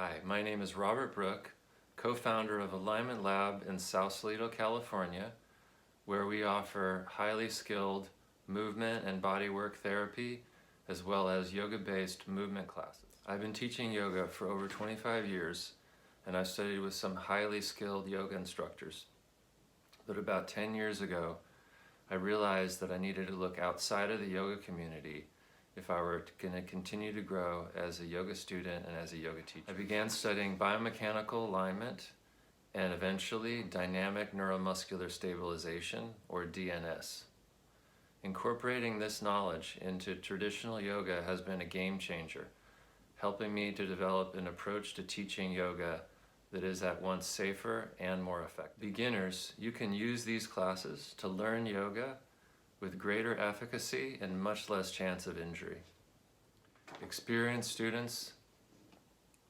Hi, my name is Robert Brook, co-founder of Alignment Lab in Sausalito, California, where we offer highly skilled movement and bodywork therapy, as well as yoga-based movement classes. I've been teaching yoga for over 25 years, and I've studied with some highly skilled yoga instructors. But about 10 years ago, I realized that I needed to look outside of the yoga community if I were going to continue to grow as a yoga student and as a yoga teacher. I began studying biomechanical alignment and eventually dynamic neuromuscular stabilization, or DNS. Incorporating this knowledge into traditional yoga has been a game changer, helping me to develop an approach to teaching yoga that is at once safer and more effective. Beginners, you can use these classes to learn yoga with greater efficacy and much less chance of injury. Experienced students,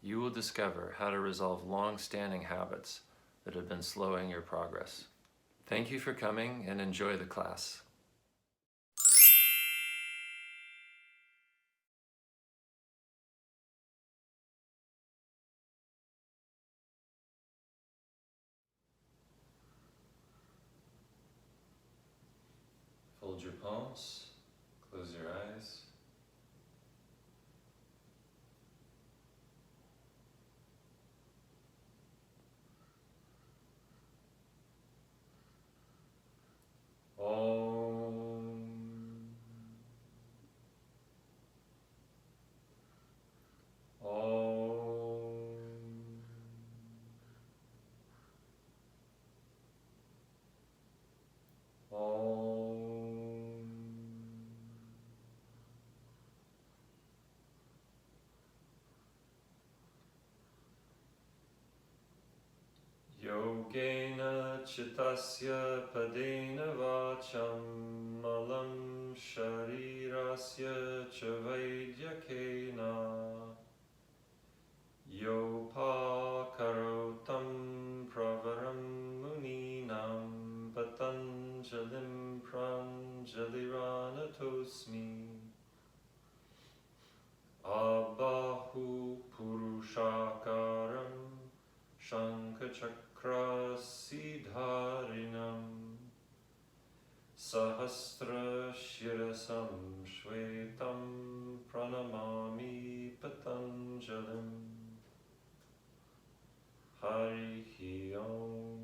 you will discover how to resolve long-standing habits that have been slowing your progress. Thank you for coming and enjoy the class. Fold your palms, close your eyes. Om. Om. Om. Yogena chittasya padena vacham malam sharirasya cha vaidyakena yopa karotam pravaram muninam patanjalim pranjaliranatosmi abahu purushakaram Shankachakra Siddharinam Sahasra Shirasam Shvetam Pranamami Patanjalim Harihi Om.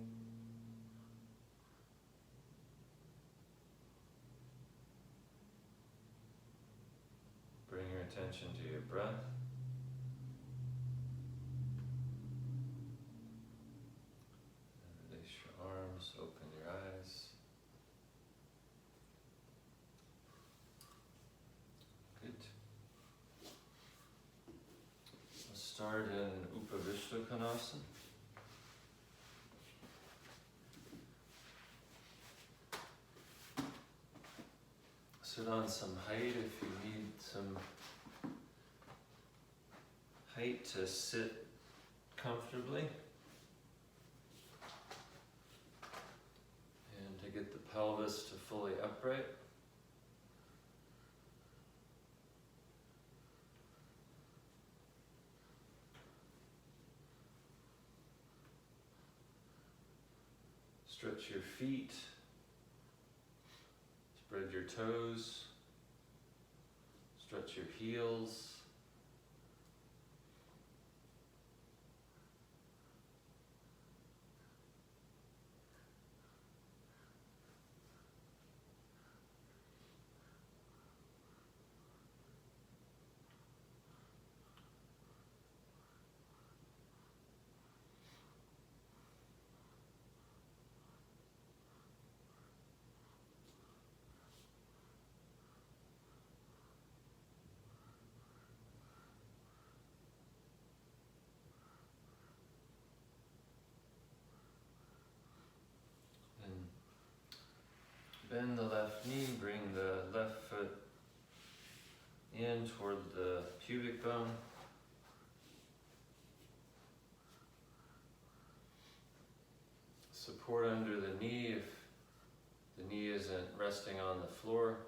Bring your attention to your breath. Release your arms, open your eyes. Good. Let's start in Upavishta Konasana. Sit on some height if you need some height to sit comfortably. And to get the pelvis to fully upright. Stretch your feet. Spread your toes. Stretch your heels. Bend the left knee, bring the left foot in toward the pubic bone. Support under the knee if the knee isn't resting on the floor.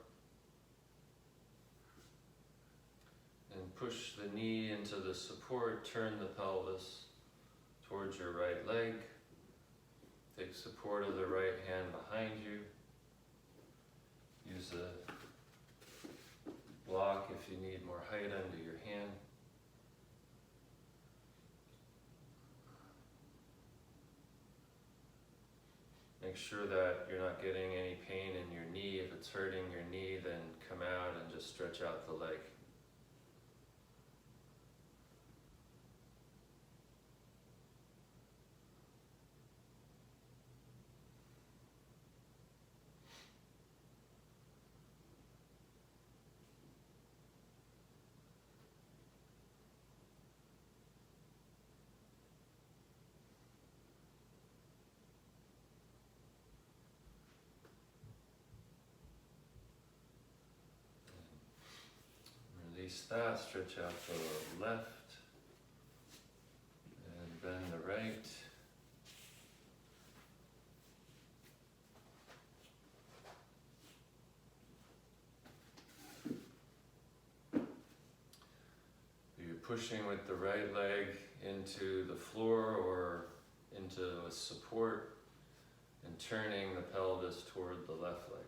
And push the knee into the support, turn the pelvis towards your right leg. Take support of the right hand behind you. Use a block if you need more height under your hand. Make sure that you're not getting any pain in your knee. If it's hurting your knee, then come out and just stretch out the leg. Release that, stretch out the left, and bend the right. You're pushing with the right leg into the floor or into a support and turning the pelvis toward the left leg.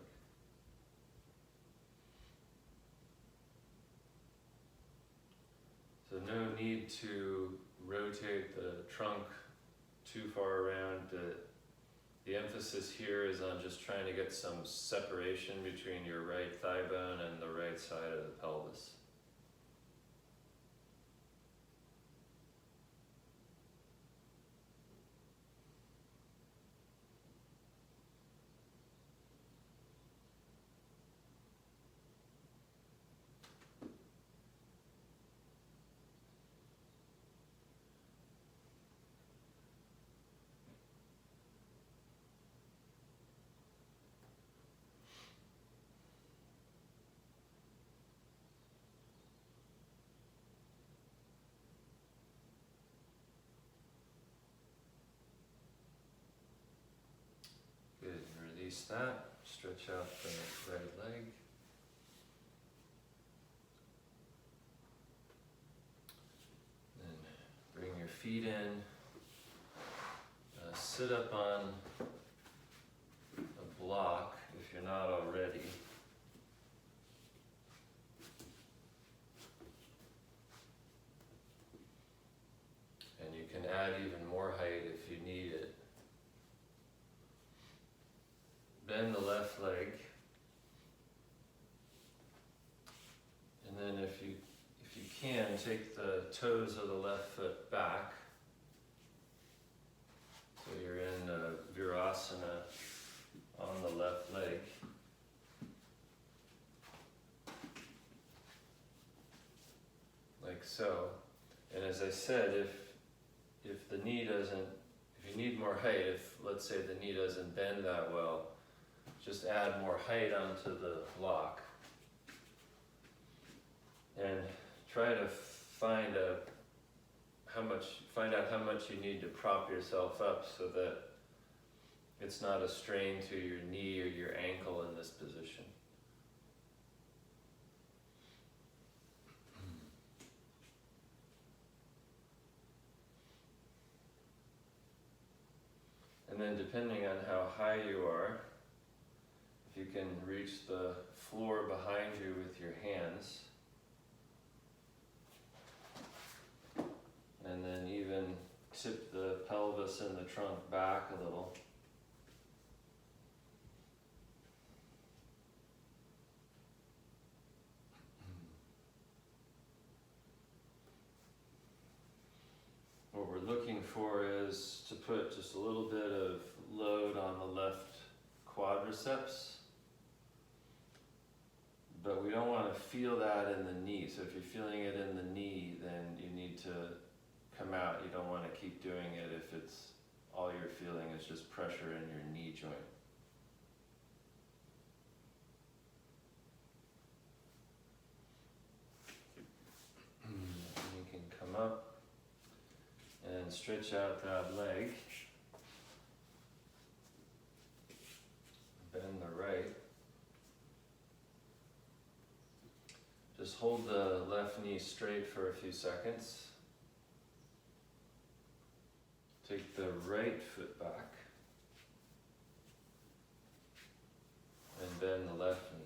So no need to rotate the trunk too far around. The emphasis here is on just trying to get some separation between your right thigh bone and the right side of the pelvis. Good, release that, stretch out the right leg. Then bring your feet in, sit up on a block if you're not already. And you can add even more height if you need it. Bend the left leg, and then if you can, take the toes of the left foot back, so you're in Virasana on the left leg. Like so. And as I said, if the knee doesn't, if you need more height, if let's say the knee doesn't bend that well, just add more height onto the block and try to find out how much you need to prop yourself up so that it's not a strain to your knee or your ankle in this position. And then depending on how high you are, if you can reach the floor behind you with your hands, and then even tip the pelvis and the trunk back a little. What we're looking for is to put just a little bit of load on the left quadriceps, but we don't want to feel that in the knee. So if you're feeling it in the knee, then you need to come out. You don't want to keep doing it if it's all you're feeling is just pressure in your knee joint. And you can come up and stretch out that leg. Bend the right. Just hold the left knee straight for a few seconds. Take the right foot back. And bend the left knee.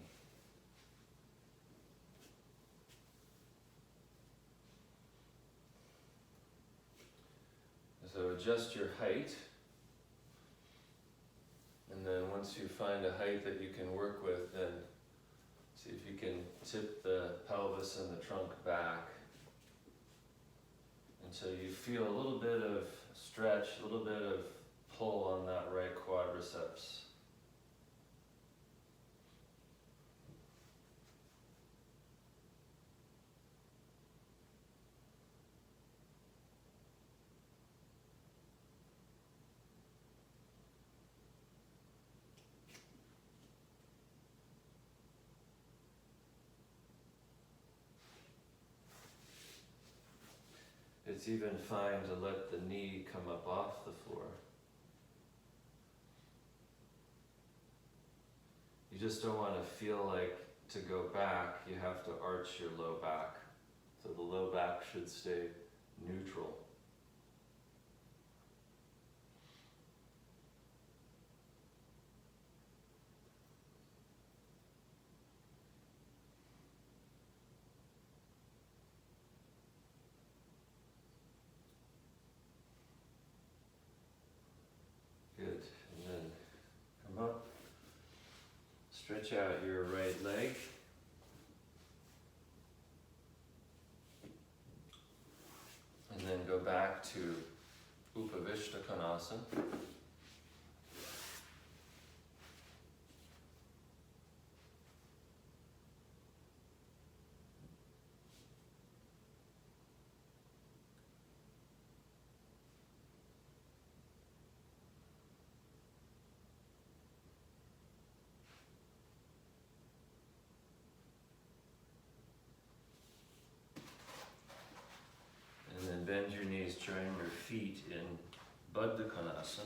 So adjust your height. And then once you find a height that you can work with, then see if you can tip the pelvis and the trunk back until you feel a little bit of stretch, a little bit of pull on that right quadriceps. It's even fine to let the knee come up off the floor. You just don't want to feel like to go back, you have to arch your low back. So the low back should stay neutral. Good. And then come up. Stretch out your right leg. And then go back to Upavishta Konasana. Bend your knees, join your feet in Baddha Konasana.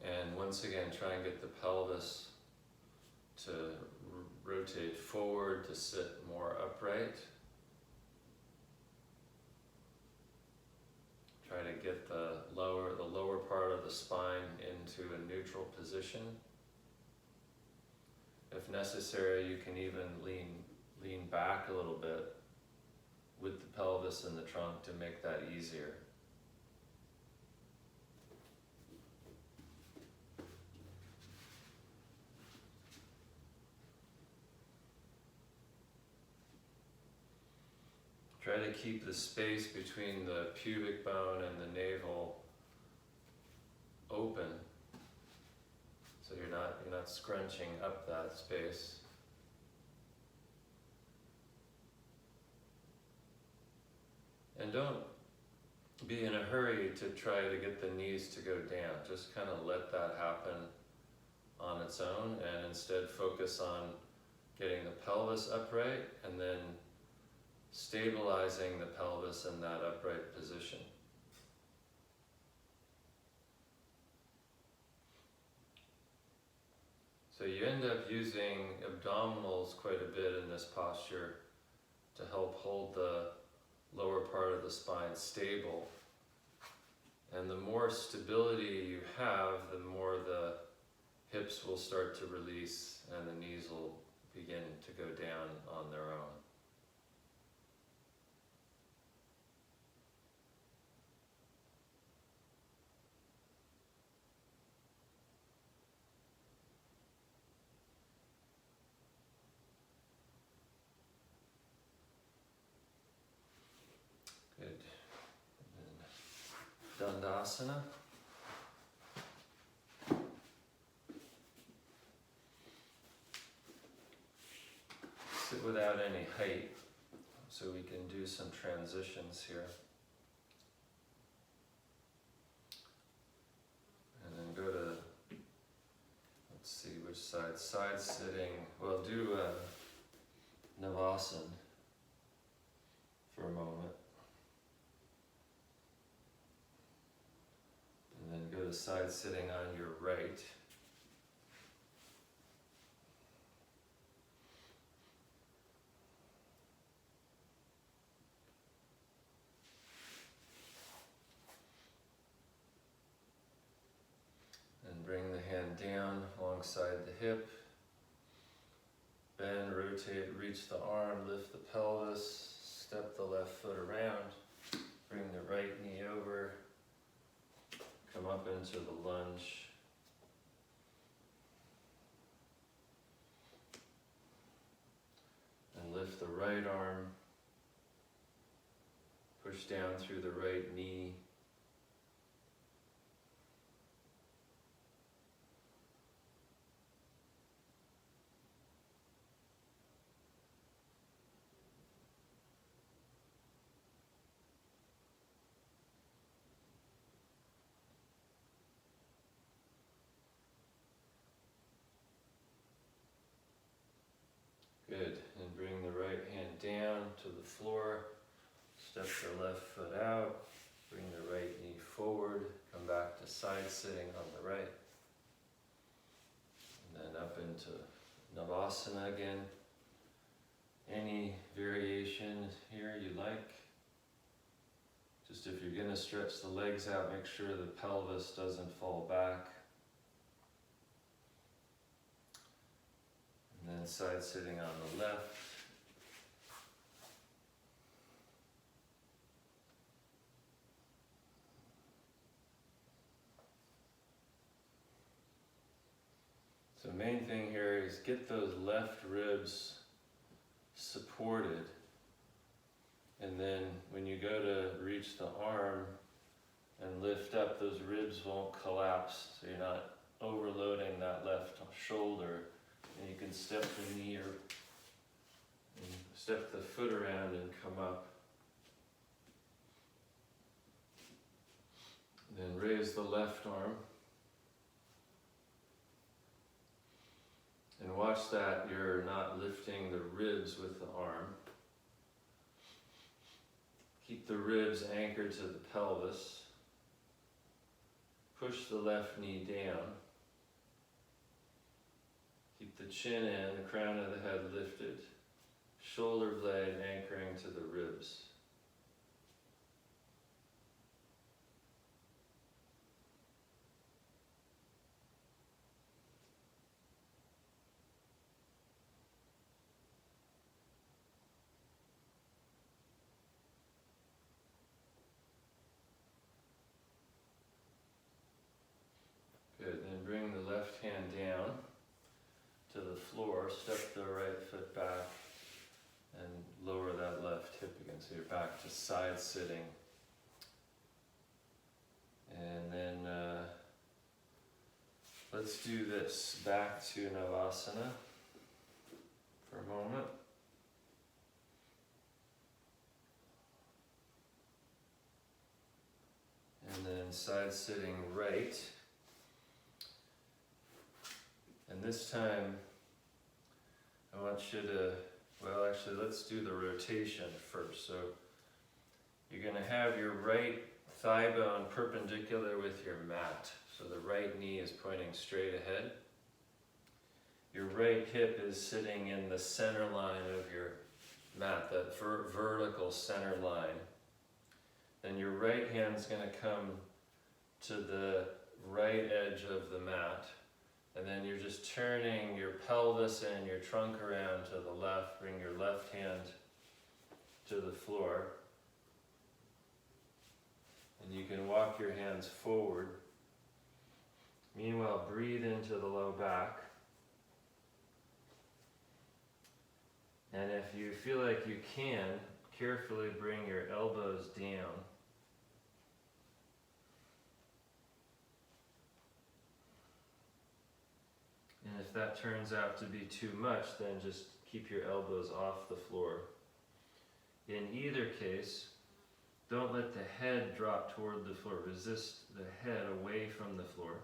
And once again, try and get the pelvis to rotate forward to sit more upright. Try to get the lower part of the spine into a neutral position. If necessary, you can even lean back a little bit with the pelvis and the trunk to make that easier. Try to keep the space between the pubic bone and the navel open, so you're not scrunching up that space. And don't be in a hurry to try to get the knees to go down. Just kind of let that happen on its own, and instead focus on getting the pelvis upright and then stabilizing the pelvis in that upright position. So you end up using abdominals quite a bit in this posture to help hold the lower part of the spine stable. And the more stability you have, the more the hips will start to release and the knees will begin to go down on their own. Dandasana. Sit without any height, so we can do some transitions here. And then go to, let's see, side. Side sitting, we'll do Navasana for a moment. And then go to side sitting on your right. And bring the hand down alongside the hip. Bend, rotate, reach the arm, lift the pelvis, step the left foot around, bring the right knee over, come up into the lunge. And lift the right arm, push down through the right knee. Good, and bring the right hand down to the floor, step the left foot out, bring the right knee forward, come back to side sitting on the right, and then up into Navasana again. Any variation here you like. Just if you're going to stretch the legs out, make sure the pelvis doesn't fall back. And then side sitting on the left. So the main thing here is get those left ribs supported, and then when you go to reach the arm and lift up, those ribs won't collapse, so you're not overloading that left shoulder. And you can step the knee or step the foot around and come up. Then raise the left arm. And watch that you're not lifting the ribs with the arm. Keep the ribs anchored to the pelvis. Push the left knee down. Keep the chin in, the crown of the head lifted. Shoulder blade anchoring to the ribs. Good, then bring the left hand down to the floor, step the right foot back, and lower that left hip again, so you're back to side sitting. And then let's do this, back to Navasana for a moment. And then side sitting right. And this time, I want you to, well actually let's do the rotation first. So you're going to have your right thigh bone perpendicular with your mat. So the right knee is pointing straight ahead. Your right hip is sitting in the center line of your mat, that vertical center line. Then your right hand's going to come to the right edge of the mat. And then you're just turning your pelvis and your trunk around to the left. Bring your left hand to the floor. And you can walk your hands forward. Meanwhile, breathe into the low back. And if you feel like you can, carefully bring your elbows down. And if that turns out to be too much, then just keep your elbows off the floor. In either case, don't let the head drop toward the floor. Resist the head away from the floor.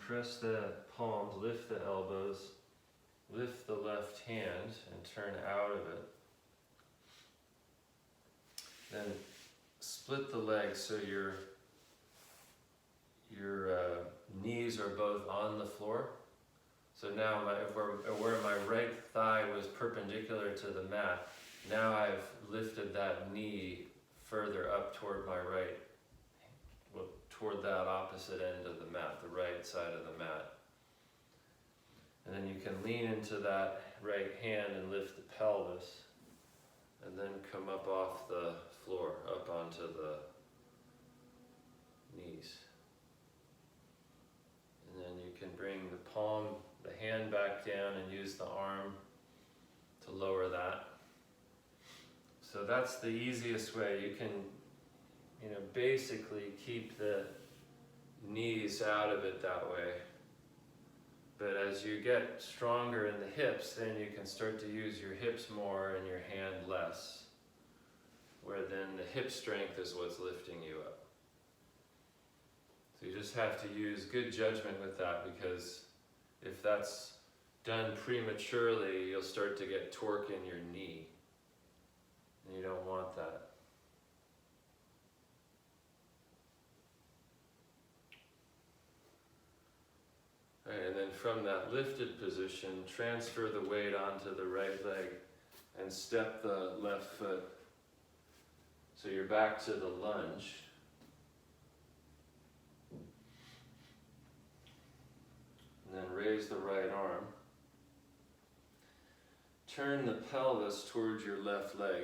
press the palms, lift the elbows, lift the left hand and turn out of it. Then split the legs so your knees are both on the floor. So now where my right thigh was perpendicular to the mat, now I've lifted that knee further up toward my right, toward that opposite end of the mat, the right side of the mat. And then you can lean into that right hand and lift the pelvis, and then come up off the floor, up onto the knees. And then you can bring the hand back down and use the arm to lower that. So that's the easiest way. You can, basically keep the knees out of it that way. But as you get stronger in the hips, then you can start to use your hips more and your hand less, where then the hip strength is what's lifting you up. So you just have to use good judgment with that, because if that's done prematurely, you'll start to get torque in your knee, and you don't want that. And then from that lifted position, transfer the weight onto the right leg and step the left foot. So you're back to the lunge. And then raise the right arm. Turn the pelvis towards your left leg.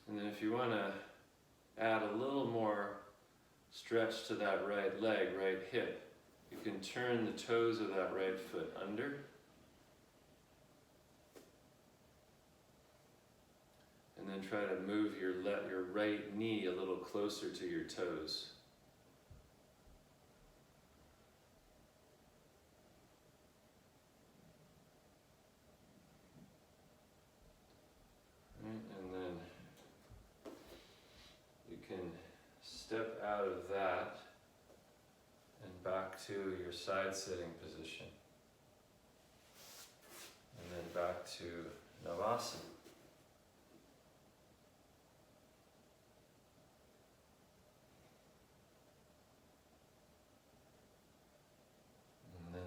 And then if you want to add a little more stretch to that right leg, right hip, you can turn the toes of that right foot under. And then try to move your right knee a little closer to your toes. And then you can step out of that and back to your side sitting position. And then back to Navasana.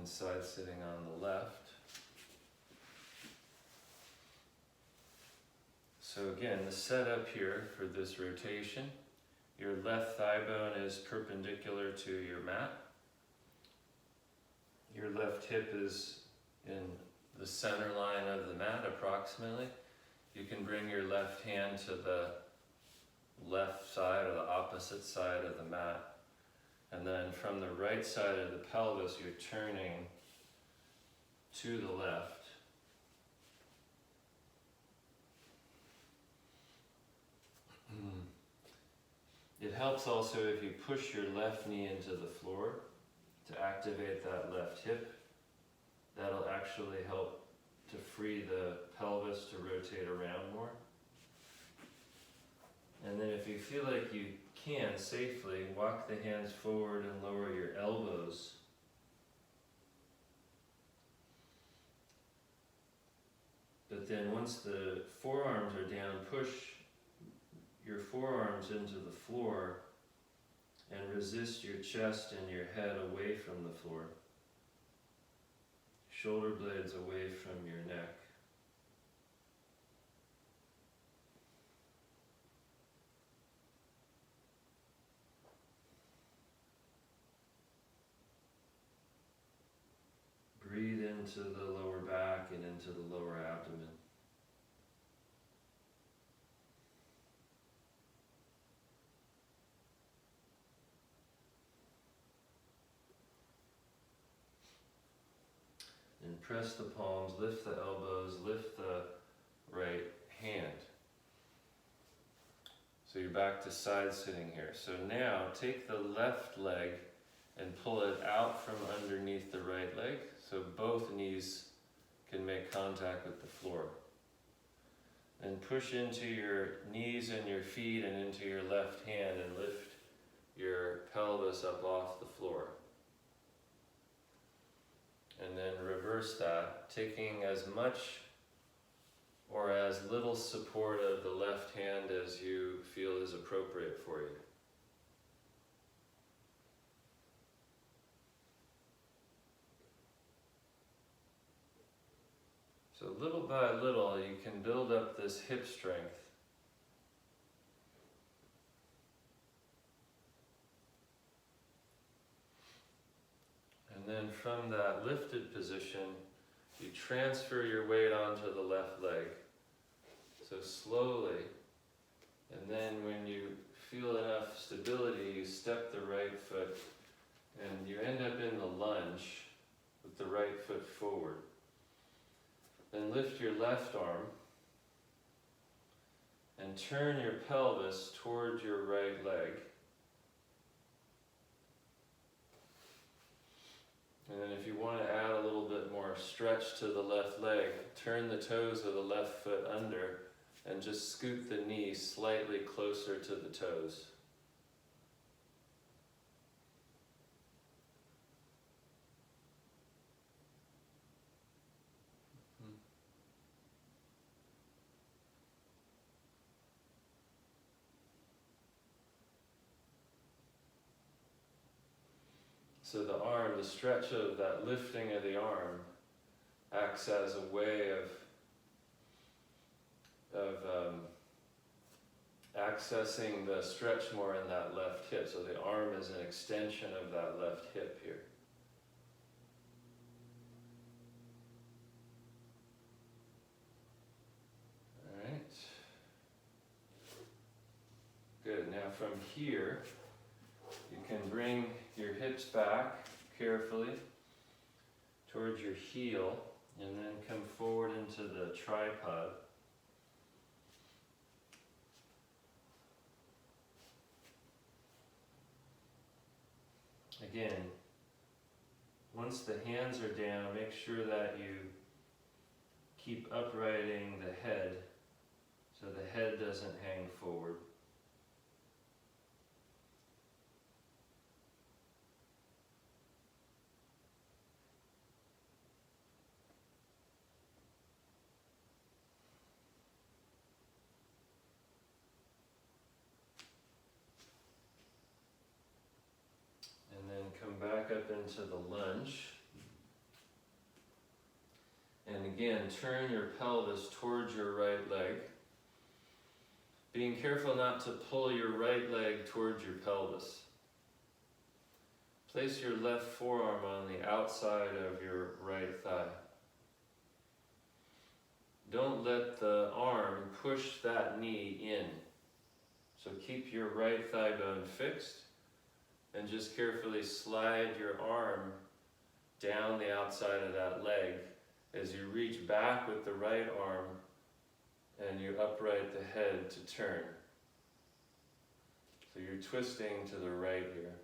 Side sitting on the left. So again, the setup here for this rotation, your left thigh bone is perpendicular to your mat. Your left hip is in the center line of the mat approximately. You can bring your left hand to the left side or the opposite side of the mat. And then from the right side of the pelvis, you're turning to the left. It helps also if you push your left knee into the floor to activate that left hip. That'll actually help to free the pelvis to rotate around more. And then if you feel like you can safely, walk the hands forward and lower your elbows. But then once the forearms are down, push your forearms into the floor and resist your chest and your head away from the floor. Shoulder blades away from your neck. Breathe into the lower back and into the lower abdomen. And press the palms, lift the elbows, lift the right hand. So you're back to side sitting here. So now take the left leg and pull it out from underneath the right leg so both knees can make contact with the floor. And push into your knees and your feet and into your left hand and lift your pelvis up off the floor. And then reverse that, taking as much or as little support of the left hand as you feel is appropriate for you. So little by little, you can build up this hip strength. And then from that lifted position, you transfer your weight onto the left leg. So slowly, and then when you feel enough stability, you step the right foot, and you end up in the lunge with the right foot forward. Then lift your left arm and turn your pelvis toward your right leg. And then if you want to add a little bit more stretch to the left leg, turn the toes of the left foot under and just scoot the knee slightly closer to the toes. So the arm, the stretch of that lifting of the arm acts as a way of accessing the stretch more in that left hip. So the arm is an extension of that left hip here. All right. Good. Now from here, you can bring your hips back carefully towards your heel and then come forward into the tripod. Again, once the hands are down, make sure that you keep uprighting the head so the head doesn't hang forward. Back up into the lunge. And again, turn your pelvis towards your right leg. Being careful not to pull your right leg towards your pelvis. Place your left forearm on the outside of your right thigh. Don't let the arm push that knee in. So keep your right thigh bone fixed. And just carefully slide your arm down the outside of that leg as you reach back with the right arm and you upright the head to turn. So you're twisting to the right here.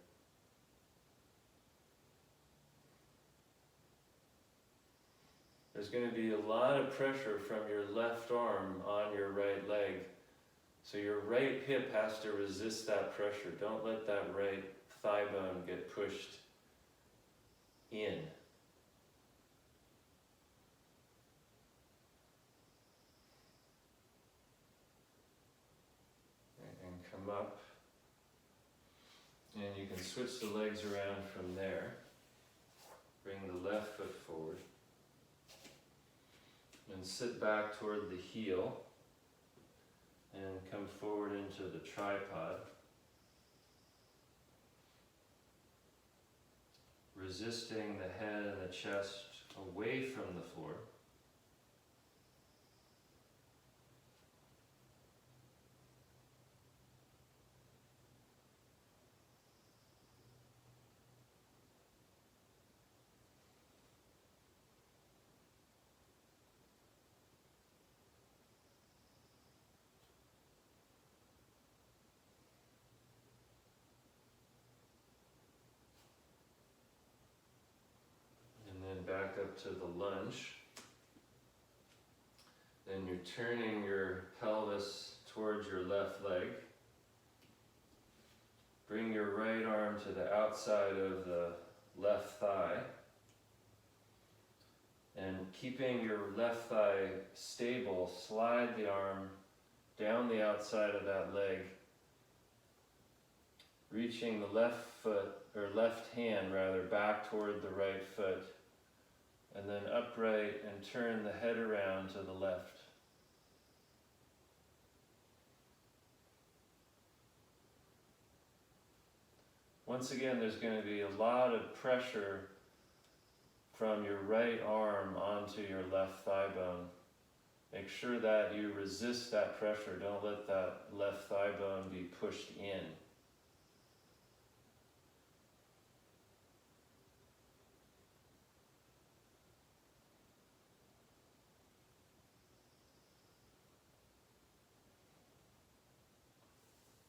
There's going to be a lot of pressure from your left arm on your right leg. So your right hip has to resist that pressure. Don't let that right thigh bone get pushed in. And come up. And you can switch the legs around from there. Bring the left foot forward. And sit back toward the heel. And come forward into the tripod. Resisting the head and the chest away from the floor. up to the lunge. Then you're turning your pelvis towards your left leg. Bring your right arm to the outside of the left thigh. And keeping your left thigh stable, slide the arm down the outside of that leg, reaching the left foot, or left hand rather, back toward the right foot, and then upright and turn the head around to the left. Once again, there's going to be a lot of pressure from your right arm onto your left thigh bone. Make sure that you resist that pressure. Don't let that left thigh bone be pushed in.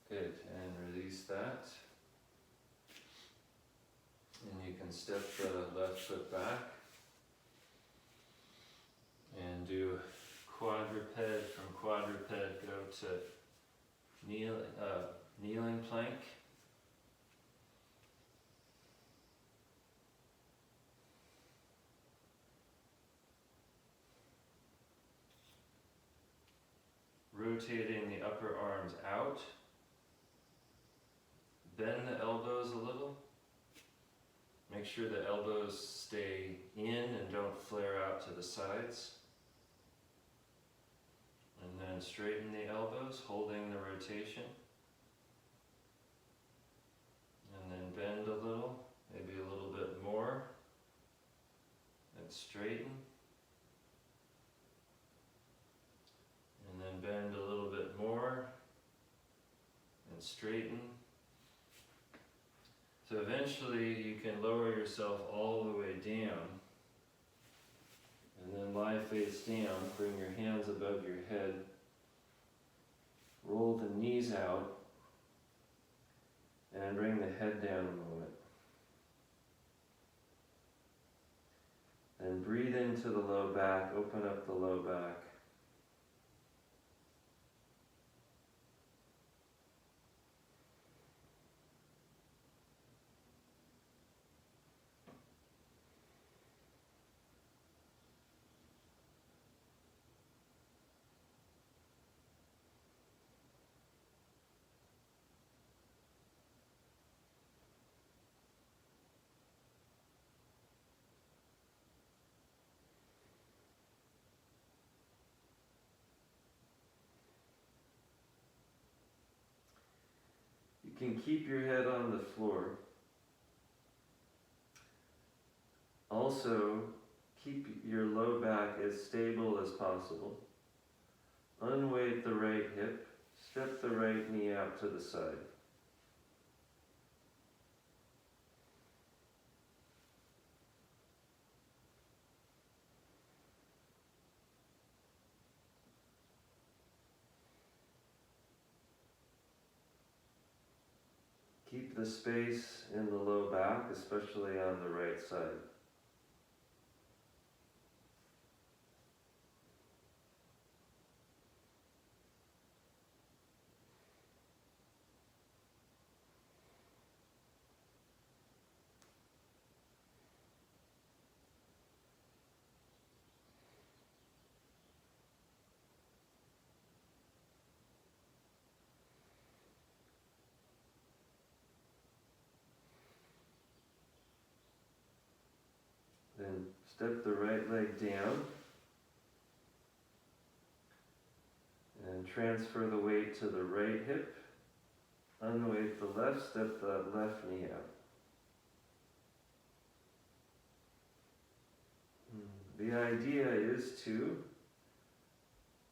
Good, and release that. And you can step the left foot back and do quadruped. From quadruped, go to kneeling plank. Rotating the upper arms out. Bend the elbows a little. Make sure the elbows stay in and don't flare out to the sides. And then straighten the elbows, holding the rotation. And then bend a little, maybe a little bit more. And straighten. And then bend a little bit more. And straighten. So eventually you can lower yourself all the way down. And then lie face down, bring your hands above your head. Roll the knees out. And bring the head down a moment. Then breathe into the low back, open up the low back. You can keep your head on the floor. Also, keep your low back as stable as possible. Unweight the right hip. Step the right knee out to the side. Keep the space in the low back, especially on the right side. Then step the right leg down and transfer the weight to the right hip. Unweight the left, step the left knee out. The idea is to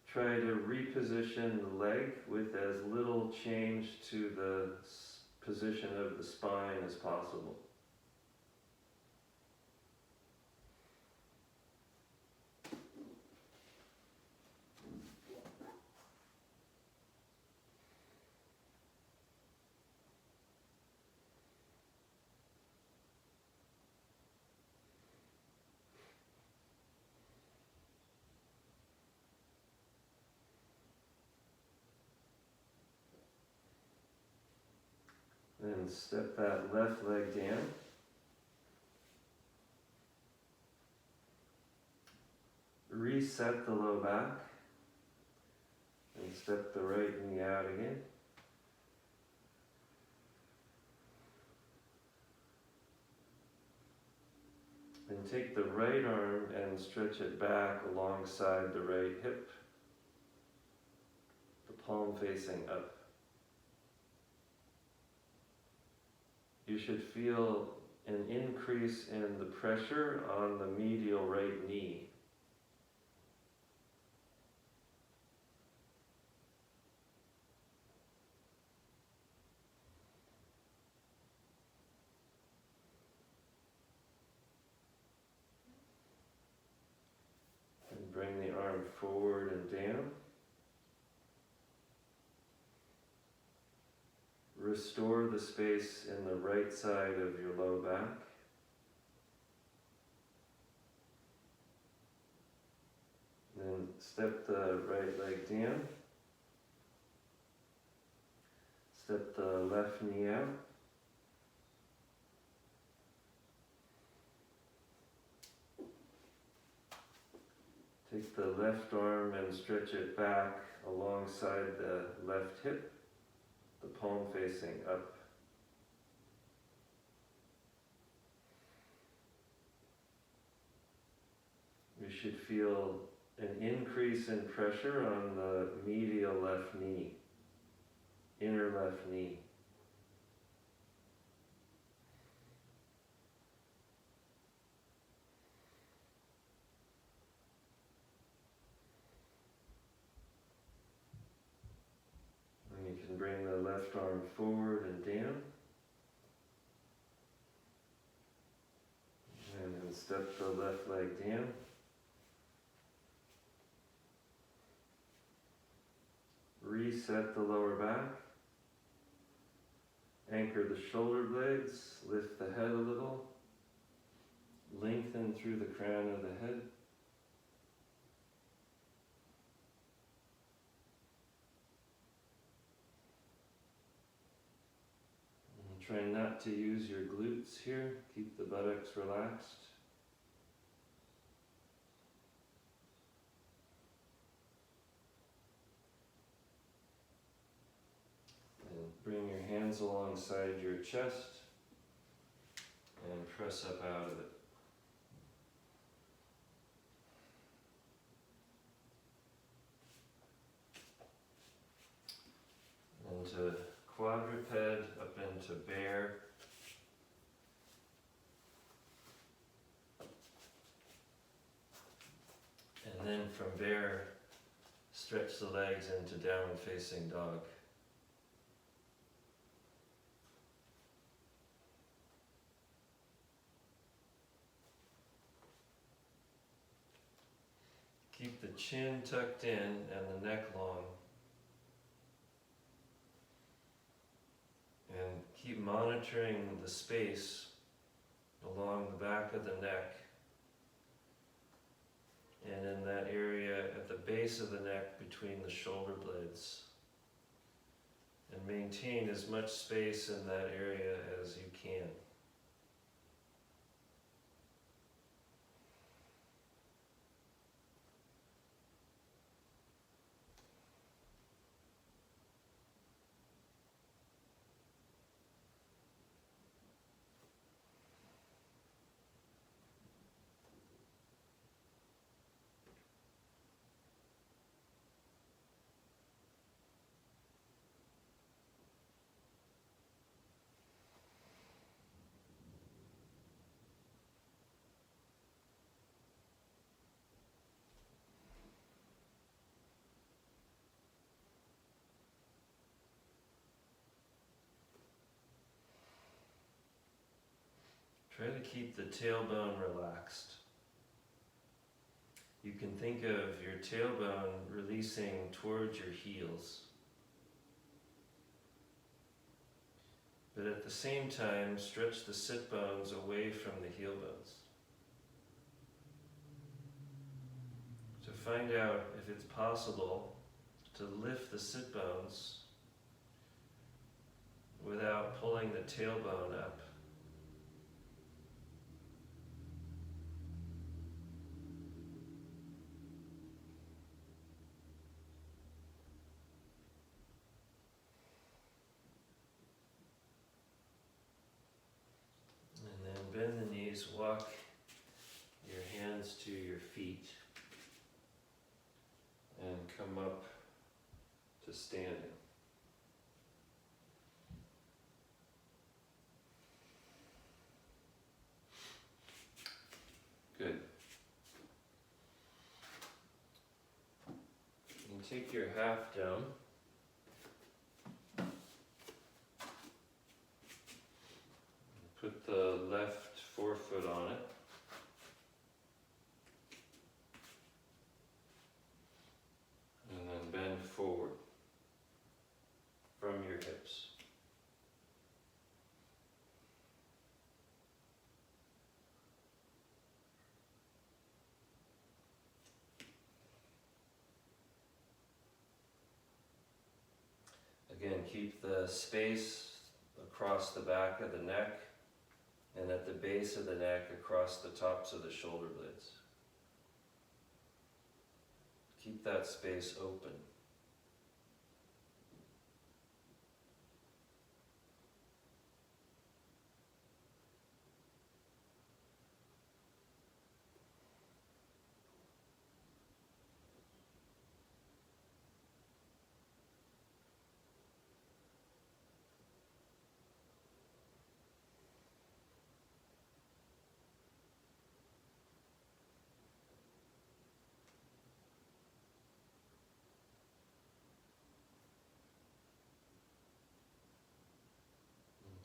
try to reposition the leg with as little change to the position of the spine as possible. And step that left leg down. Reset the low back. And step the right knee out again. And take the right arm and stretch it back alongside the right hip. The palm facing up. You should feel an increase in the pressure on the medial right knee. And bring the arm forward and down. Restore the space in the right side of your low back. Then step the right leg down. Step the left knee out. Take the left arm and stretch it back alongside the left hip. The palm facing up. You should feel an increase in pressure on the medial left knee, inner left knee. And you can bring the left arm forward and down. And then step the left leg down. Reset the lower back. Anchor the shoulder blades. Lift the head a little. Lengthen through the crown of the head. And try not to use your glutes here. Keep the buttocks relaxed. Bring your hands alongside your chest and press up out of it. Into quadruped, up into bear. And then from bear, stretch the legs into downward facing dog. Keep the chin tucked in and the neck long. And keep monitoring the space along the back of the neck and in that area at the base of the neck between the shoulder blades. And maintain as much space in that area as you can. Try to keep the tailbone relaxed. You can think of your tailbone releasing towards your heels. But at the same time, stretch the sit bones away from the heel bones. To find out if it's possible to lift the sit bones without pulling the tailbone up. And then bend the knees, walk your hands to your feet, and come up to standing. Good. You can take your half dome. Put the left forefoot on it. And then bend forward from your hips. Again, keep the space across the back of the neck and at the base of the neck across the tops of the shoulder blades. Keep that space open.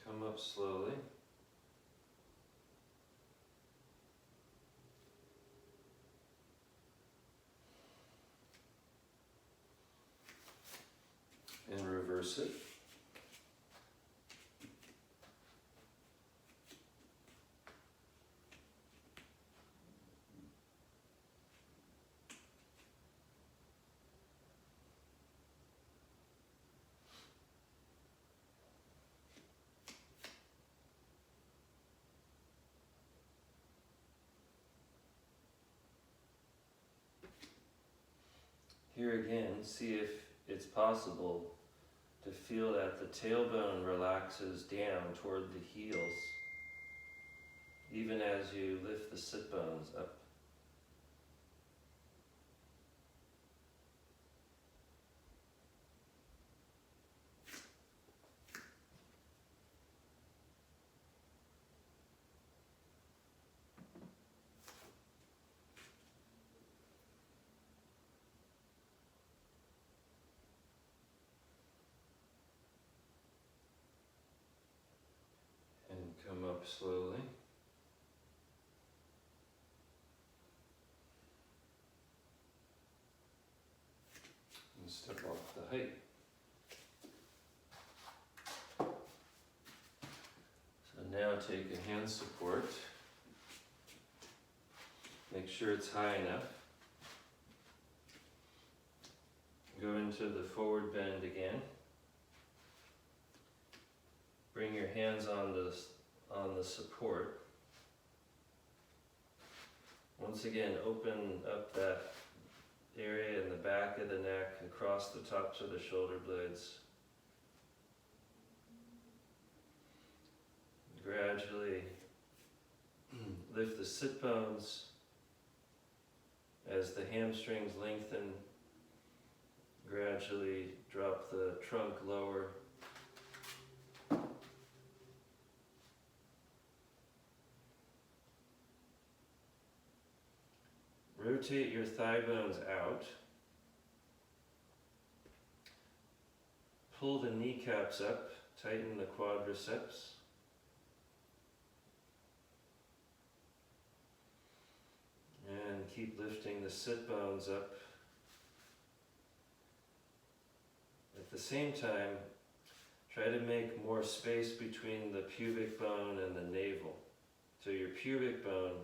Come up slowly. And reverse it. Here again, see if it's possible to feel that the tailbone relaxes down toward the heels, even as you lift the sit bones up. Come up slowly. And step off the height. So now take a hand support. Make sure it's high enough. Go into the forward bend again. Bring your hands on the support. Once again, open up that area in the back of the neck, across the tops of the shoulder blades. Gradually lift the sit bones as the hamstrings lengthen. Gradually drop the trunk lower. Rotate your thigh bones out. Pull the kneecaps up, tighten the quadriceps. And keep lifting the sit bones up. At the same time, try to make more space between the pubic bone and the navel. So your pubic bone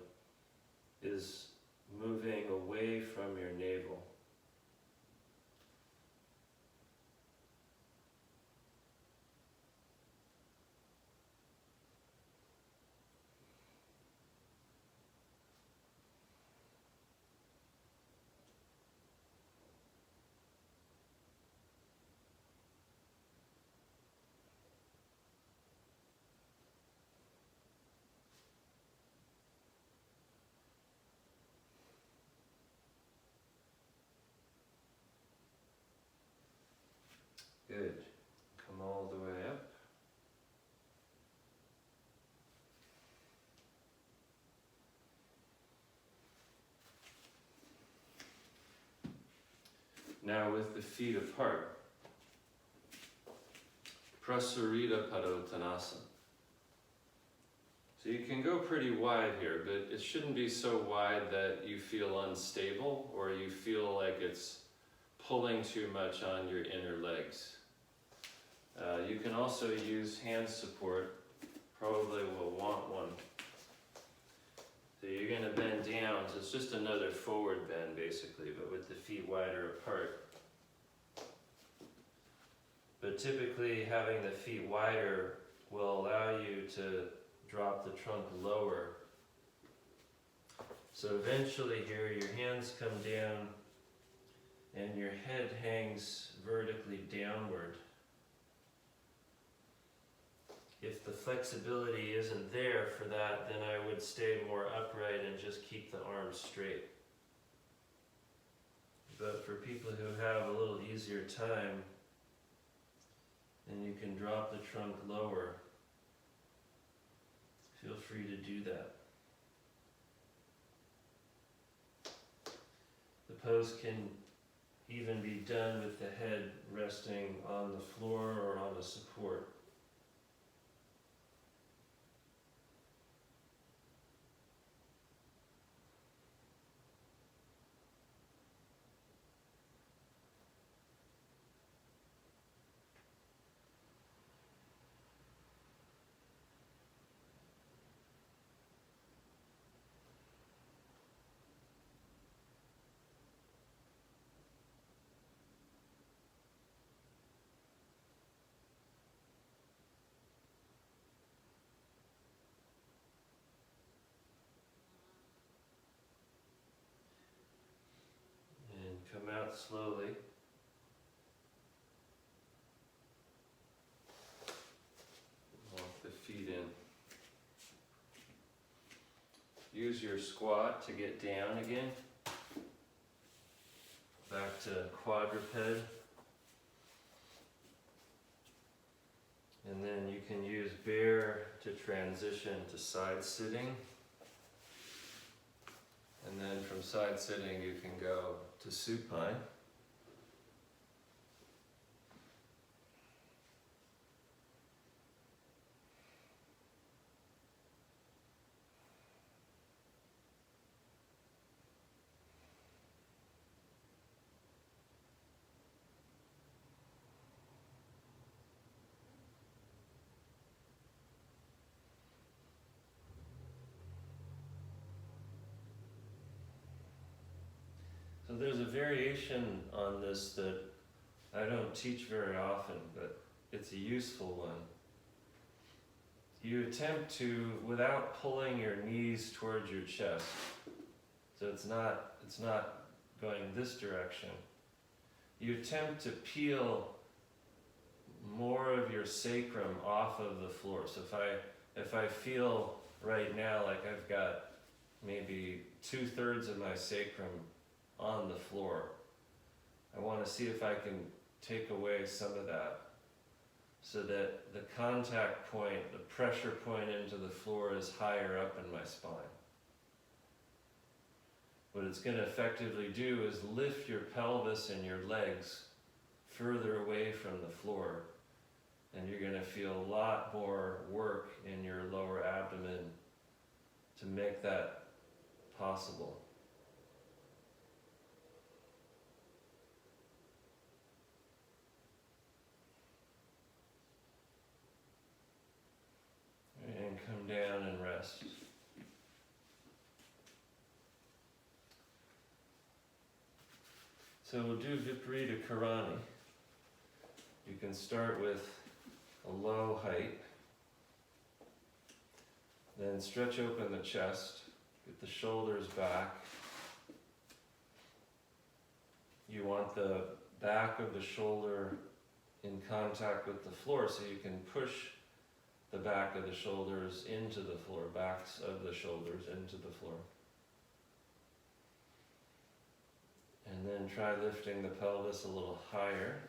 is moving away from your navel. Good. Come all the way up. Now with the feet apart, Prasarita Padottanasana. So you can go pretty wide here, but it shouldn't be so wide that you feel unstable or you feel like it's pulling too much on your inner legs. You can also use hand support, probably will want one. So you're going to bend down, so it's just another forward bend basically, but with the feet wider apart. But typically having the feet wider will allow you to drop the trunk lower. So eventually here your hands come down and your head hangs vertically downward. If the flexibility isn't there for that, then I would stay more upright and just keep the arms straight. But for people who have a little easier time, then you can drop the trunk lower. Feel free to do that. The pose can even be done with the head resting on the floor or on a support. Come out slowly. Walk the feet in. Use your squat to get down again. Back to quadruped. And then you can use bear to transition to side sitting. And then from side sitting you can go to supine. So there's a variation on this that I don't teach very often, but it's a useful one. You attempt to, without pulling your knees towards your chest, so it's not going this direction, you attempt to peel more of your sacrum off of the floor. So if I feel right now like I've got maybe 2/3 of my sacrum on the floor, I want to see if I can take away some of that so that the contact point, the pressure point into the floor is higher up in my spine. What it's going to effectively do is lift your pelvis and your legs further away from the floor, and you're going to feel a lot more work in your lower abdomen to make that possible. And come down and rest. So we'll do Viparita Karani. You can start with a low height, then stretch open the chest, get the shoulders back. You want the back of the shoulder in contact with the floor so you can push the back of the shoulders into the floor, backs of the shoulders into the floor. And then try lifting the pelvis a little higher.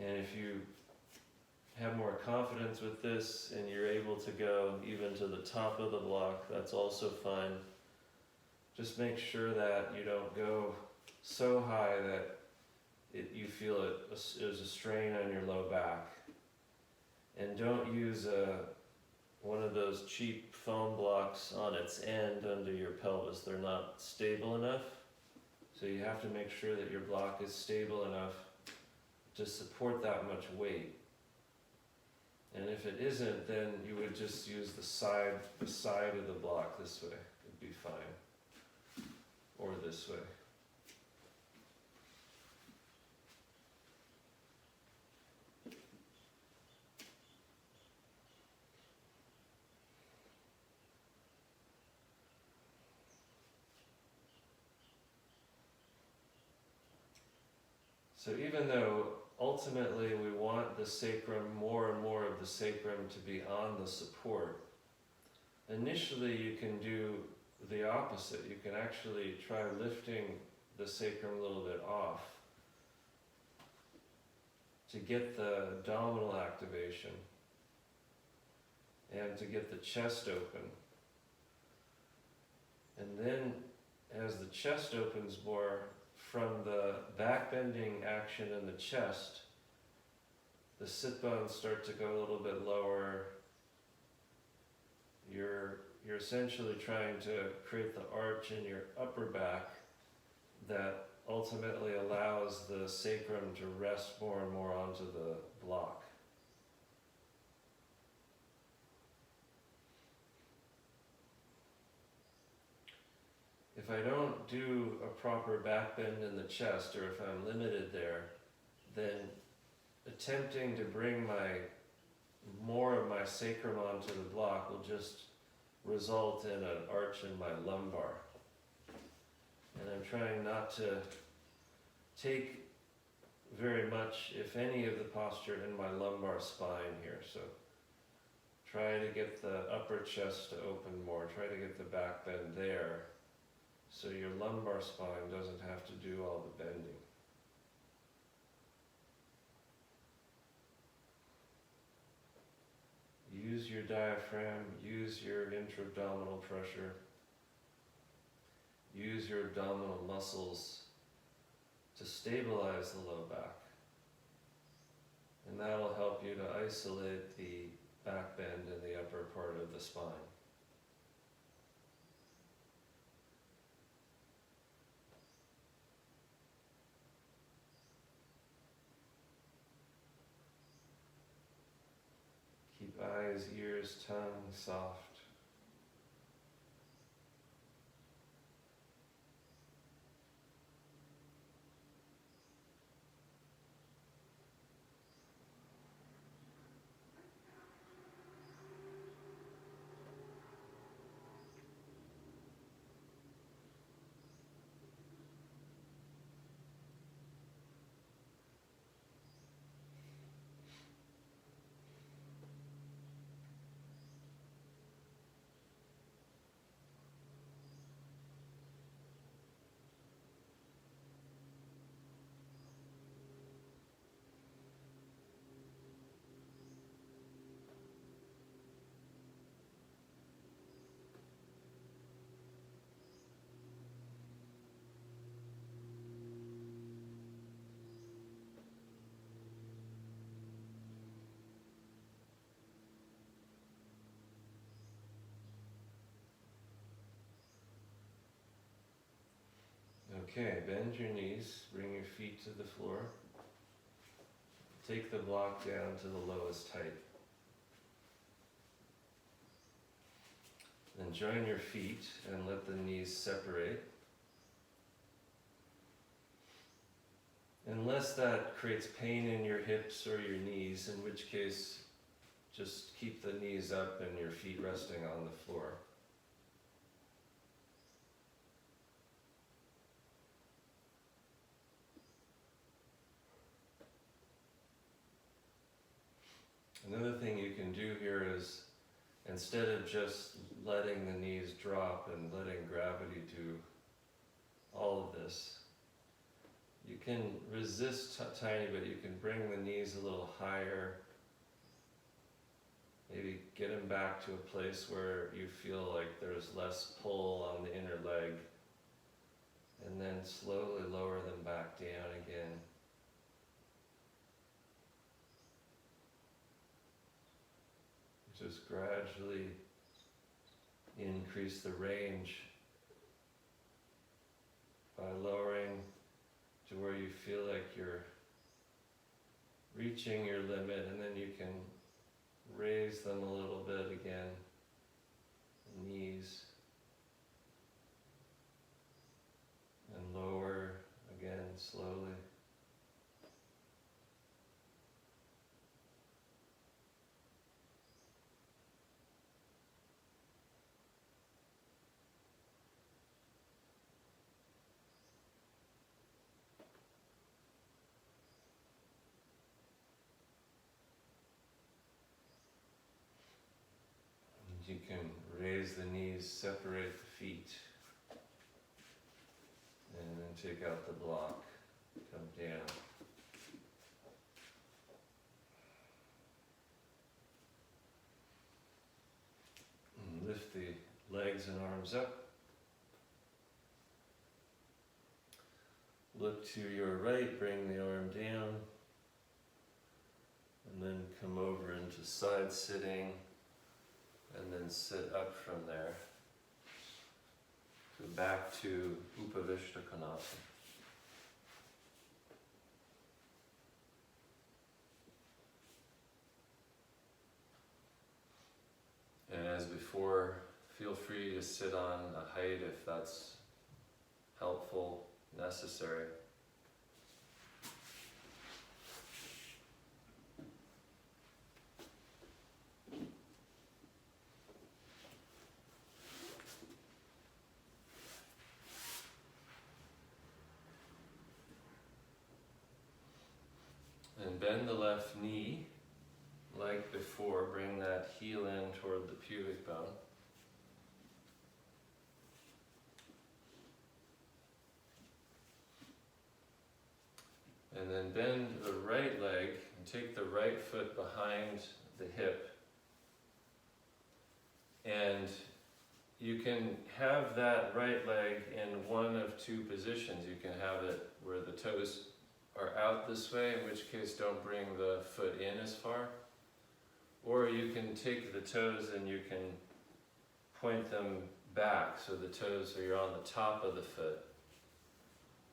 And if you have more confidence with this and you're able to go even to the top of the block, that's also fine. Just make sure that you don't go so high that you feel there's a strain on your low back. And don't use one of those cheap foam blocks on its end under your pelvis. They're not stable enough. So you have to make sure that your block is stable enough to support that much weight. And if it isn't, then you would just use the side of the block this way. It'd be fine. Or this way. So even though ultimately we want the sacrum, more and more of the sacrum to be on the support, initially you can do the opposite. You can actually try lifting the sacrum a little bit off to get the abdominal activation and to get the chest open. And then as the chest opens more, from the back bending action in the chest, the sit bones start to go a little bit lower. You're essentially trying to create the arch in your upper back that ultimately allows the sacrum to rest more and more onto the block. If I don't do a proper back bend in the chest, or if I'm limited there, then attempting to bring more of my sacrum onto the block will just result in an arch in my lumbar. And I'm trying not to take very much, if any, of the posture in my lumbar spine here. So try to get the upper chest to open more, try to get the back bend there, so your lumbar spine doesn't have to do all the bending. Use your diaphragm, use your intra-abdominal pressure, use your abdominal muscles to stabilize the low back. And that'll help you to isolate the back bend in the upper part of the spine. Keep eyes, ears, tongue soft. Okay, bend your knees, bring your feet to the floor. Take the block down to the lowest height. Then join your feet and let the knees separate. Unless that creates pain in your hips or your knees, in which case just keep the knees up and your feet resting on the floor. Another thing you can do here is, instead of just letting the knees drop and letting gravity do all of this, you can resist tiny, but you can bring the knees a little higher. Maybe get them back to a place where you feel like there's less pull on the inner leg. And then slowly lower them back down again. Just gradually increase the range by lowering to where you feel like you're reaching your limit, and then you can raise them a little bit again, knees, and lower again slowly. You can raise the knees, separate the feet, and then take out the block, come down. And lift the legs and arms up. Look to your right, bring the arm down, and then come over into side sitting. And then sit up from there. So back to Upavishta Konasana. And as before, feel free to sit on a height if that's helpful, necessary. And bend the left knee like before. Bring that heel in toward the pubic bone. And then bend the right leg and take the right foot behind the hip. And you can have that right leg in one of two positions. You can have it where the toes are out this way, in which case don't bring the foot in as far. Or you can take the toes and you can point them back so the toes are on the top of the foot.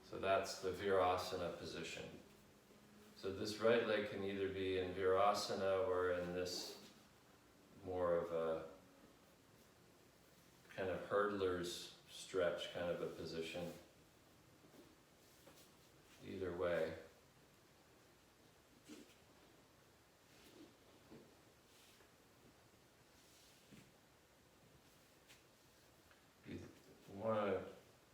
So that's the Virasana position. So this right leg can either be in Virasana or in this more of a kind of hurdler's stretch kind of a position. Either way. You want to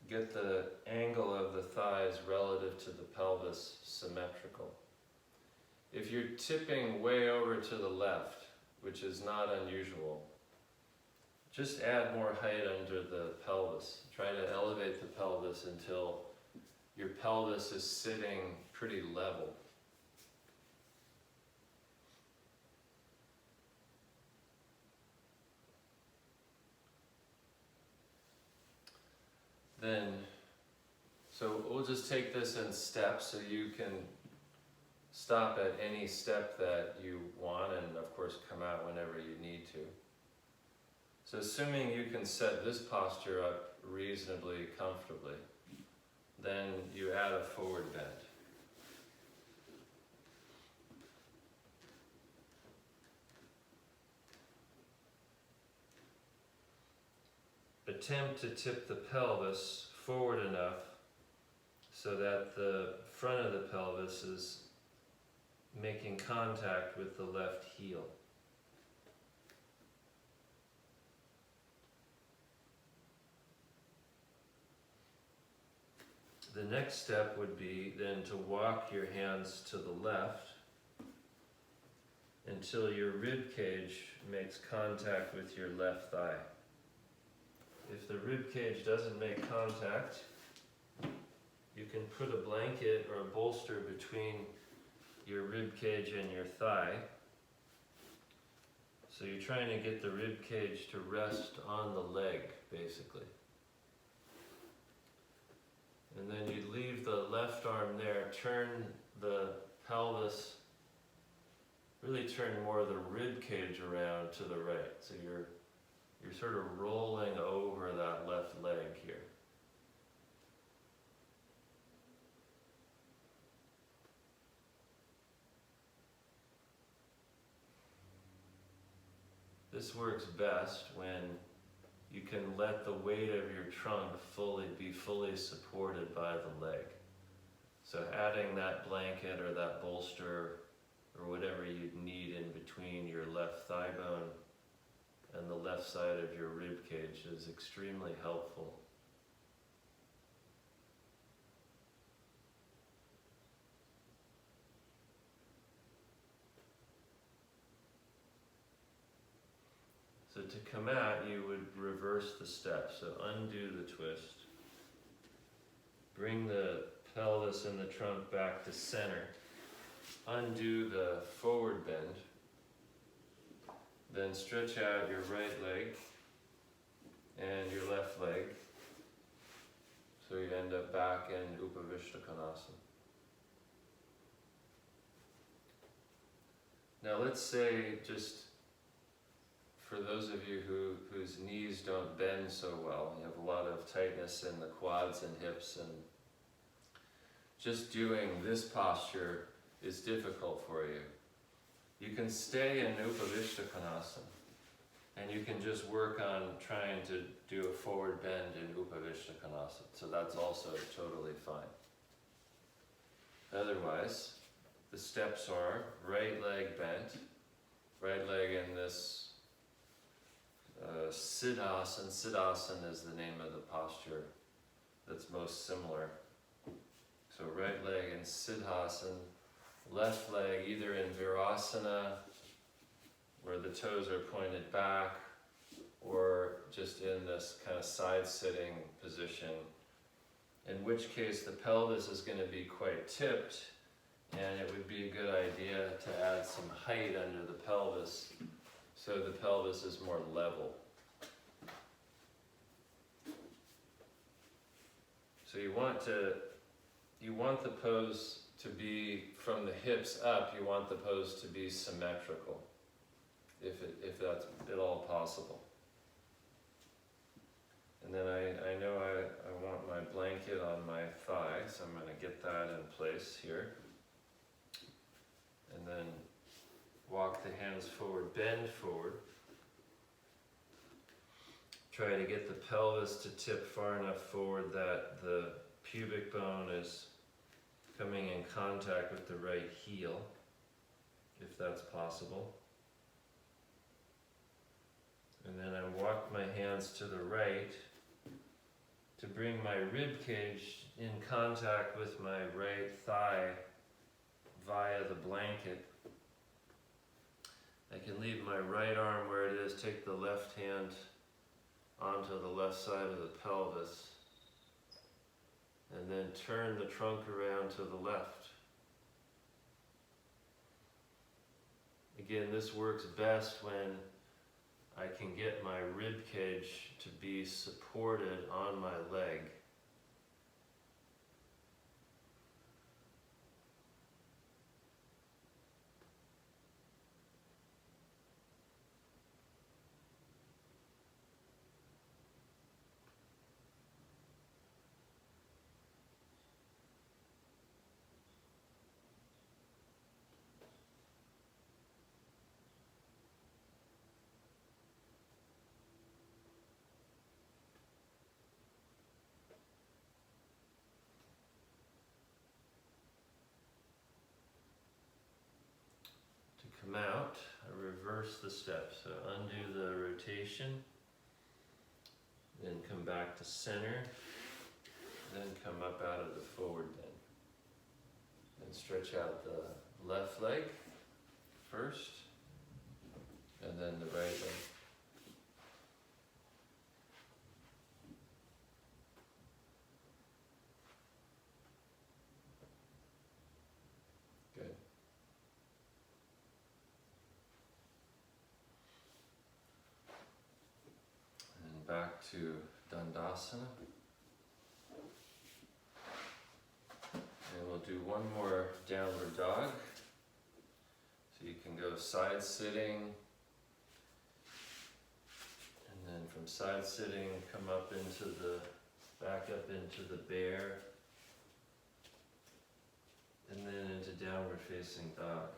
get the angle of the thighs relative to the pelvis symmetrical. If you're tipping way over to the left, which is not unusual, just add more height under the pelvis. Try to elevate the pelvis until your pelvis is sitting pretty level. Then, so we'll just take this in steps so you can stop at any step that you want and of course come out whenever you need to. So assuming you can set this posture up reasonably comfortably, then you add a forward bend. Attempt to tip the pelvis forward enough so that the front of the pelvis is making contact with the left heel. The next step would be then to walk your hands to the left until your rib cage makes contact with your left thigh. If the rib cage doesn't make contact, you can put a blanket or a bolster between your rib cage and your thigh. So you're trying to get the rib cage to rest on the leg, basically. And then you leave the left arm there, turn the pelvis, really turn more of the rib cage around to the right. So you're sort of rolling over that left leg here. This works best when you can let the weight of your trunk be fully supported by the leg. So adding that blanket or that bolster or whatever you'd need in between your left thigh bone and the left side of your rib cage is extremely helpful. So to come out, you would reverse the step. So undo the twist. Bring the pelvis and the trunk back to center. Undo the forward bend. Then stretch out your right leg and your left leg. So you end up back in Upavishta Konasana. Now let's say, just for those of you whose knees don't bend so well, you have a lot of tightness in the quads and hips, and just doing this posture is difficult for you. You can stay in Upavishta Konasana, and you can just work on trying to do a forward bend in Upavishta Konasana. So that's also totally fine. Otherwise, the steps are right leg bent, right leg in this Siddhasana. Siddhasana is the name of the posture that's most similar. So right leg in Siddhasana, left leg either in Virasana, where the toes are pointed back, or just in this kind of side-sitting position, in which case the pelvis is going to be quite tipped, and it would be a good idea to add some height under the pelvis so the pelvis is more level. So you want the pose to be from the hips up. You want the pose to be symmetrical, if that's at all possible. And then I know I want my blanket on my thigh, so I'm going to get that in place here. And then walk the hands forward, bend forward. Try to get the pelvis to tip far enough forward that the pubic bone is coming in contact with the right heel, if that's possible. And then I walk my hands to the right to bring my rib cage in contact with my right thigh via the blanket. I can leave my right arm where it is, take the left hand onto the left side of the pelvis, and then turn the trunk around to the left. Again, this works best when I can get my rib cage to be supported on my leg. Come out, I reverse the steps. So undo the rotation, then come back to center, then come up out of the forward bend. And stretch out the left leg first, and then the right leg. back to Dandasana. And we'll do one more downward dog. So you can go side sitting, and then from side sitting, come up into the, back up into the bear, and then into downward facing dog.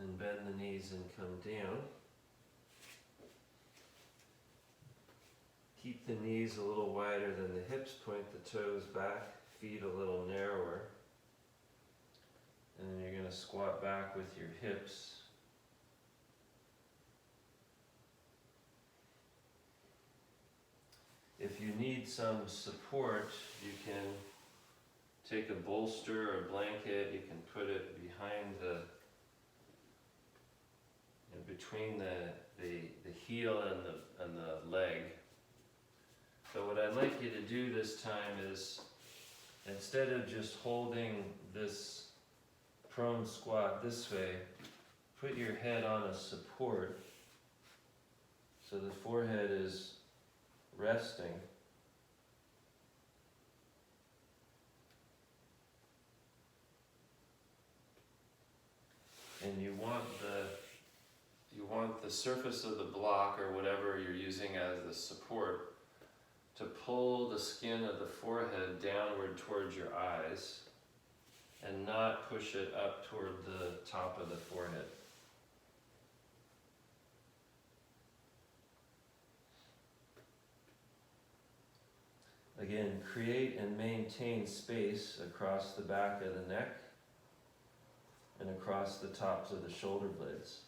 And bend the knees and come down. Keep the knees a little wider than the hips, point the toes back, feet a little narrower. And then you're going to squat back with your hips. If you need some support, you can take a bolster or a blanket, you can put it behind the, between the heel and the leg. So what I'd like you to do this time is, instead of just holding this prone squat this way, put your head on a support so the forehead is resting. And you want the surface of the block or whatever you're using as the support to pull the skin of the forehead downward towards your eyes and not push it up toward the top of the forehead. Again, create and maintain space across the back of the neck and across the tops of the shoulder blades.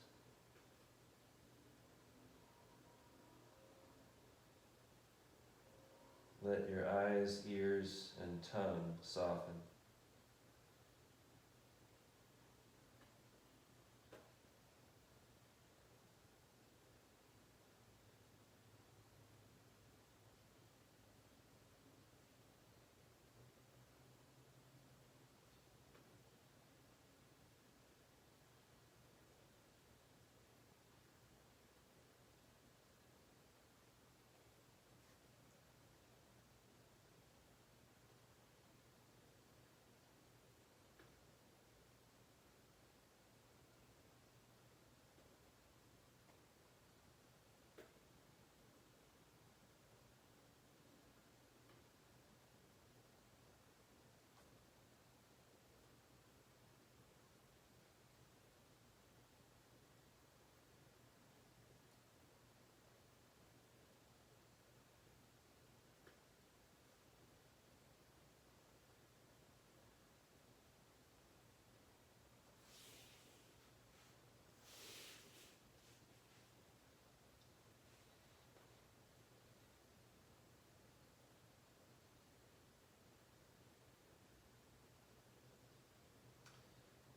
Let your eyes, ears, and tongue soften.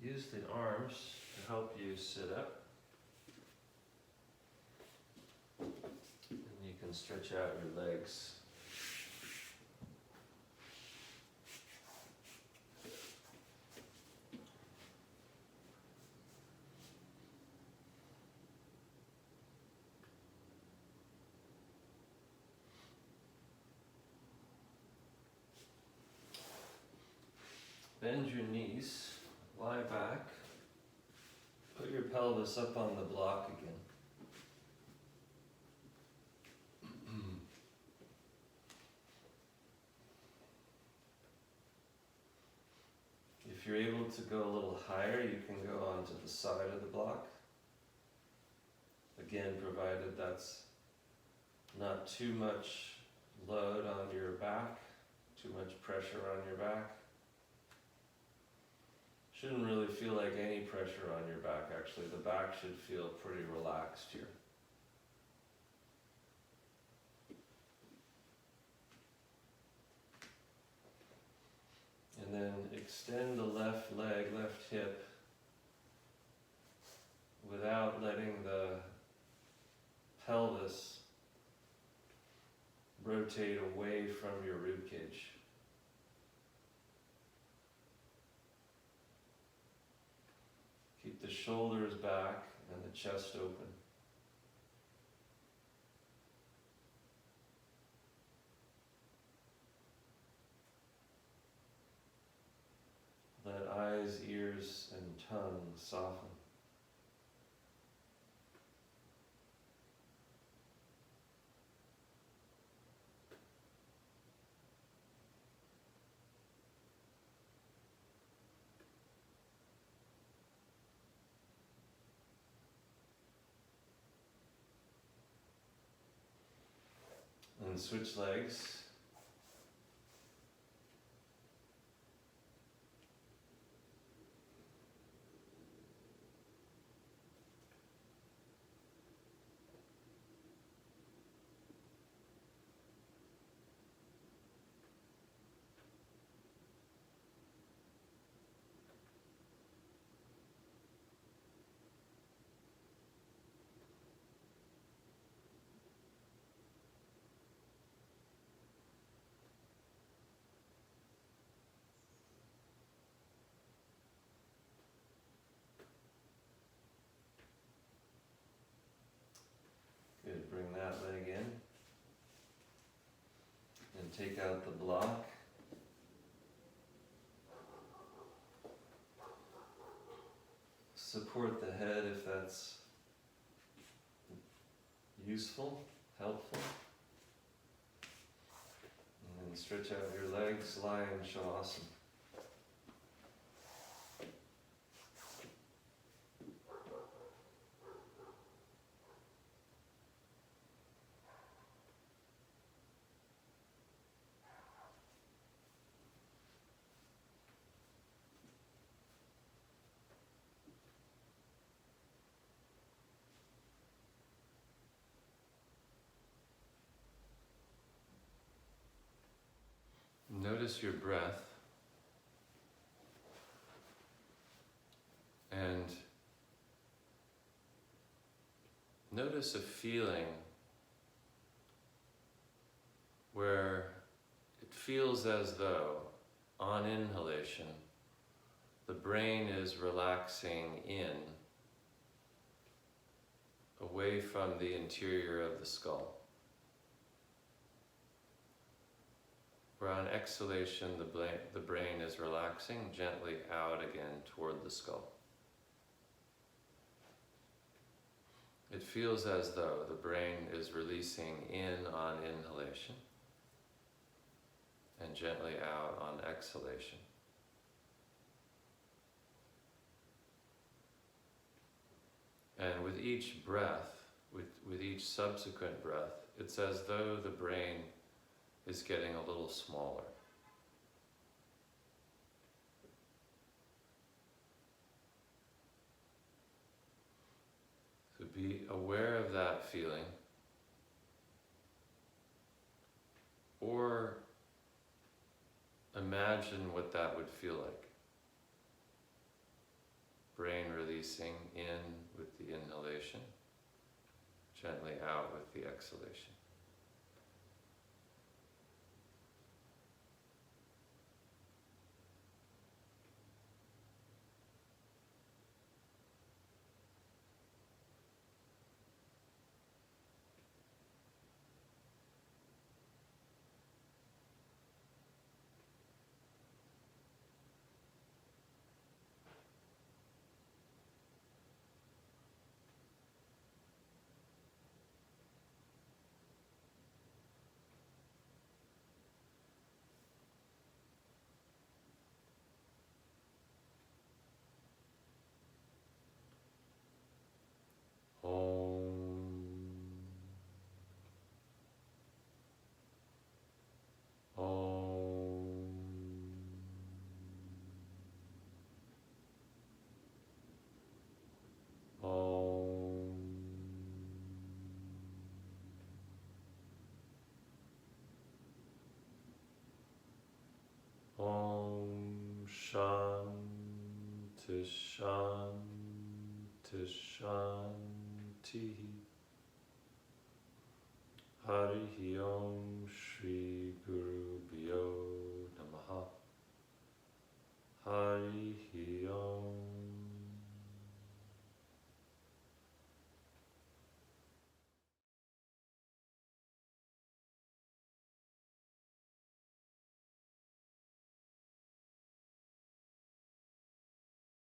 Use the arms to help you sit up. And you can stretch out your legs. Bend your knees. Lie back, put your pelvis up on the block again. If you're able to go a little higher, you can go onto the side of the block. Again, provided that's not too much load on your back, too much pressure on your back. Shouldn't really feel like any pressure on your back, actually. The back should feel pretty relaxed here. And then extend the left leg, left hip, without letting the pelvis rotate away from your rib cage. Keep the shoulders back and the chest open. Let eyes, ears, and tongue soften. And switch legs. Good, bring that leg in. And take out the block. Support the head if that's useful, helpful. And then stretch out your legs, lie in Shavasana. Notice your breath and notice a feeling where it feels as though on inhalation the brain is relaxing in away from the interior of the skull. Where on exhalation, the brain is relaxing gently out again toward the skull. It feels as though the brain is releasing in on inhalation and gently out on exhalation. And with each breath, with each subsequent breath, it's as though the brain is getting a little smaller. So be aware of that feeling, or imagine what that would feel like. Brain releasing in with the inhalation, gently out with the exhalation. Shanti. Harihi Om Shri Guru Bhyo Namaha. Harihi Om